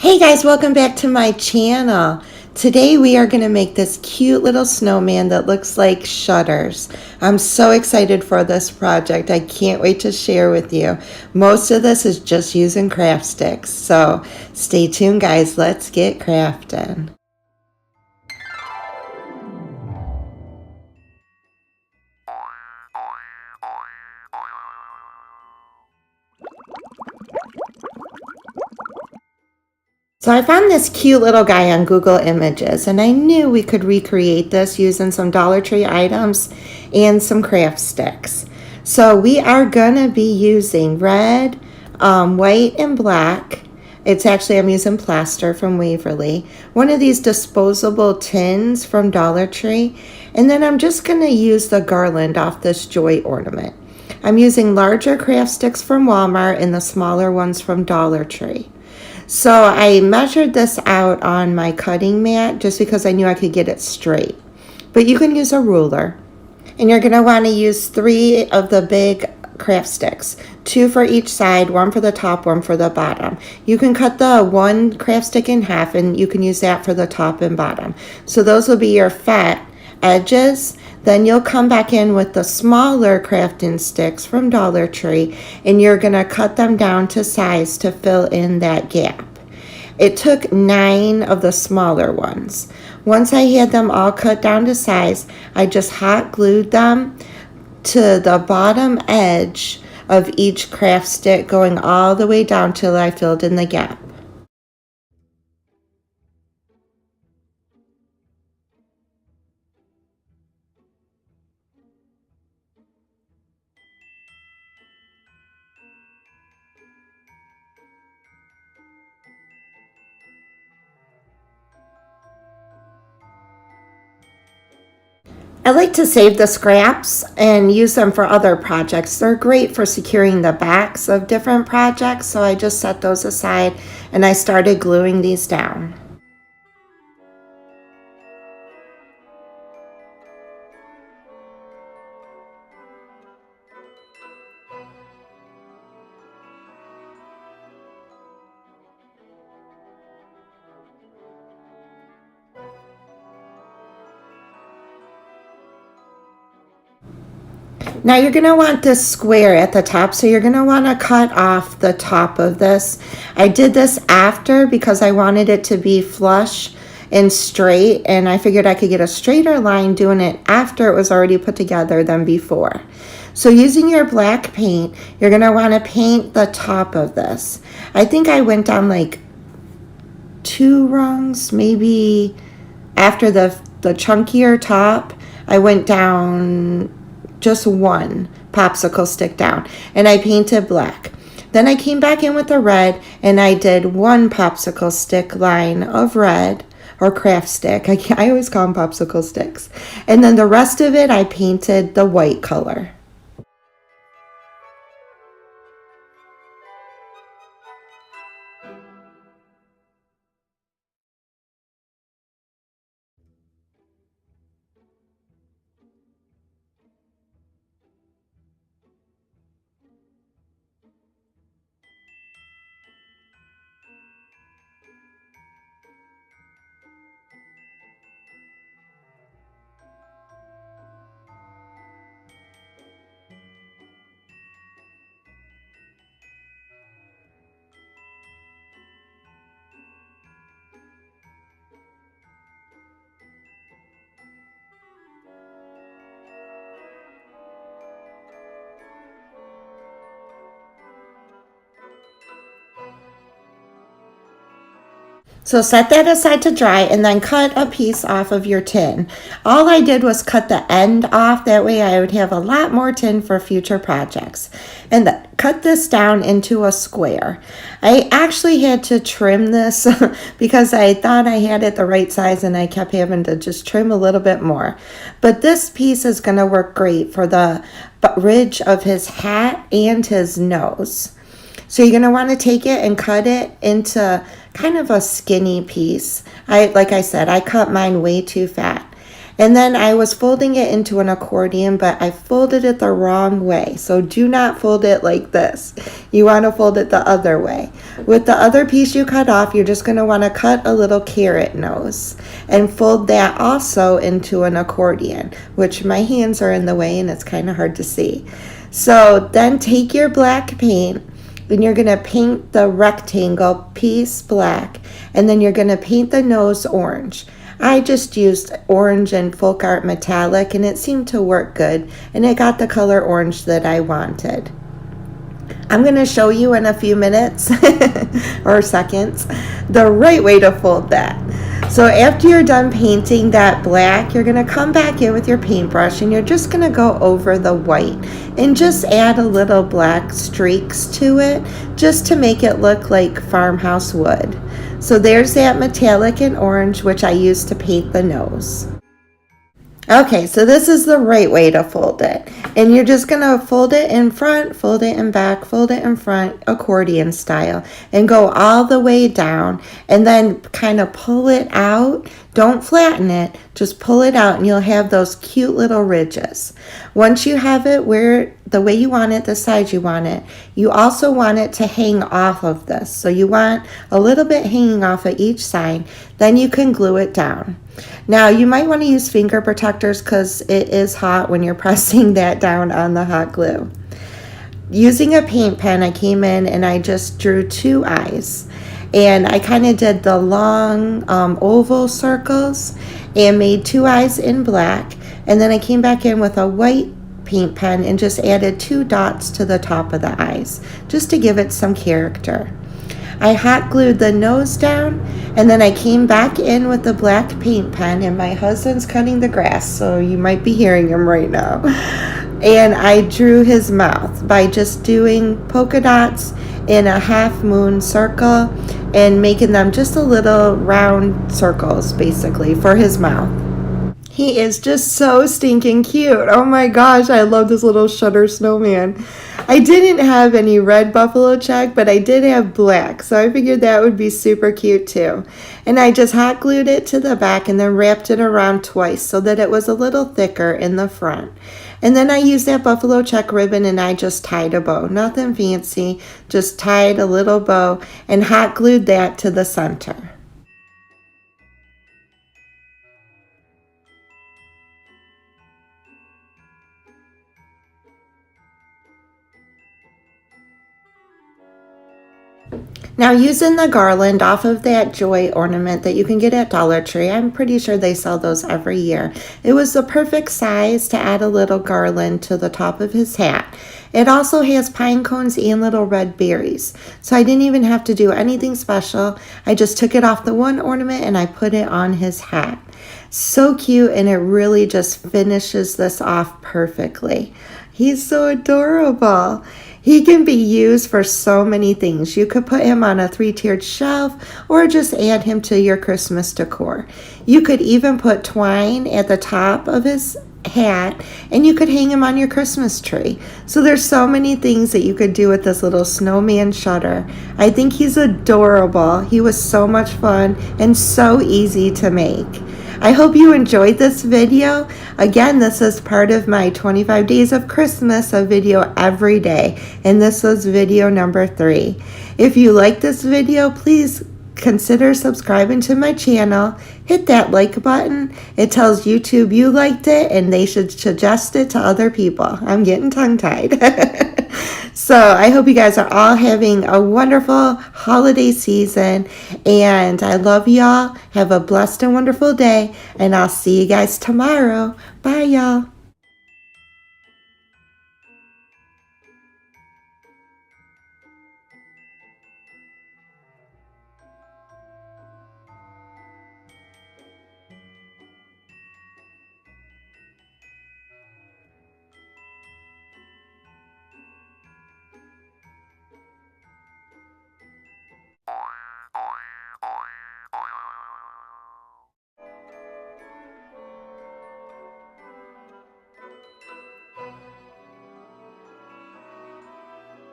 Hey guys, welcome back to my channel. Today we are going to make this cute little snowman that looks like shutters. I'm so excited for this project. I can't wait to share with you. Most of this is just using craft sticks. So stay tuned guys, let's get crafting. So I found this cute little guy on Google Images, and I knew we could recreate this using some Dollar Tree items and some craft sticks. So we are gonna be using red, white, and black. I'm using plaster from Waverly. One of these disposable tins from Dollar Tree. And then I'm just gonna use the garland off this joy ornament. I'm using larger craft sticks from Walmart and the smaller ones from Dollar Tree. So I measured this out on my cutting mat just because I knew I could get it straight. But you can use a ruler. And you're going to want to use 3 of the big craft sticks. 2 for each side, 1 for the top, 1 for the bottom. You can cut the 1 craft stick in half and you can use that for the top and bottom. So those will be your fat edges. Then you'll come back in with the smaller crafting sticks from Dollar Tree and you're going to cut them down to size to fill in that gap. It took 9 of the smaller ones. Once I had them all cut down to size, I just hot glued them to the bottom edge of each craft stick, going all the way down till I filled in the gap. I like to save the scraps and use them for other projects. They're great for securing the backs of different projects, so I just set those aside and I started gluing these down. Now you're going to want this square at the top, so you're going to want to cut off the top of this. I did this after because I wanted it to be flush and straight, and I figured I could get a straighter line doing it after it was already put together than before. So using your black paint, you're going to want to paint the top of this. I think I went down like 2 rungs, maybe after the chunkier top, I went down just 1 popsicle stick down and I painted black. Then I came back in with the red and I did 1 popsicle stick line of red, or craft stick. I always call them popsicle sticks. And then the rest of it I painted the white color. So set that aside to dry and then cut a piece off of your tin. All I did was cut the end off, that way I would have a lot more tin for future projects. And cut this down into a square. I actually had to trim this because I thought I had it the right size and I kept having to just trim a little bit more. But this piece is going to work great for the ridge of his hat and his nose. So you're going to want to take it and cut it into kind of a skinny piece. Like I said, I cut mine way too fat. And then I was folding it into an accordion, but I folded it the wrong way. So do not fold it like this. You want to fold it the other way. With the other piece you cut off, you're just going to want to cut a little carrot nose and fold that also into an accordion, which my hands are in the way and it's kind of hard to see. So then take your black paint and you're going to paint the rectangle piece black, and then you're going to paint the nose orange. I just used orange and folk art metallic and it seemed to work good, and it got the color orange that I wanted. I'm going to show you in a few minutes or seconds the right way to fold that. So after you're done painting that black, you're going to come back in with your paintbrush and you're just going to go over the white and just add a little black streaks to it just to make it look like farmhouse wood. So there's that metallic and orange, which I used to paint the nose. Okay, so this is the right way to fold it. And you're just going to fold it in front, fold it in back, fold it in front, accordion style, and go all the way down and then kind of pull it out. Don't flatten it, just pull it out and you'll have those cute little ridges. Once you have it where the way you want it, the size you want it, you also want it to hang off of this. So you want a little bit hanging off of each side, then you can glue it down. Now you might want to use finger protectors because it is hot when you're pressing that down on the hot glue. Using a paint pen, I came in and I just drew 2 eyes. And I kind of did the long oval circles and made 2 eyes in black. And then I came back in with a white paint pen and just added 2 dots to the top of the eyes, just to give it some character. I hot glued the nose down, and then I came back in with the black paint pen, and my husband's cutting the grass, so you might be hearing him right now. And I drew his mouth by just doing polka dots in a half moon circle and making them just a little round circles basically for his mouth. He is just so stinking cute. Oh my gosh, I love this little shutter snowman. I didn't have any red buffalo check, but I did have black, so I figured that would be super cute too. And I just hot glued it to the back and then wrapped it around twice so that it was a little thicker in the front. And then I used that buffalo check ribbon and I just tied a bow. Nothing fancy, just tied a little bow and hot glued that to the center. Now using the garland off of that joy ornament that you can get at Dollar Tree, I'm pretty sure they sell those every year. It was the perfect size to add a little garland to the top of his hat. It also has pine cones and little red berries. So I didn't even have to do anything special. I just took it off the one ornament and I put it on his hat. So cute, and it really just finishes this off perfectly. He's so adorable. He can be used for so many things. You could put him on a 3-tiered shelf or just add him to your Christmas decor. You could even put twine at the top of his hat and you could hang him on your Christmas tree. So there's so many things that you could do with this little snowman shutter. I think he's adorable. He was so much fun and so easy to make. I hope you enjoyed this video. Again, this is part of my 25 days of Christmas, a video every day, and this was video number 3. If you like this video, please consider subscribing to my channel. Hit that like button. It tells YouTube you liked it and they should suggest it to other people. I'm getting tongue-tied. So I hope you guys are all having a wonderful holiday season, and I love y'all. Have a blessed and wonderful day, and I'll see you guys tomorrow. Bye, y'all.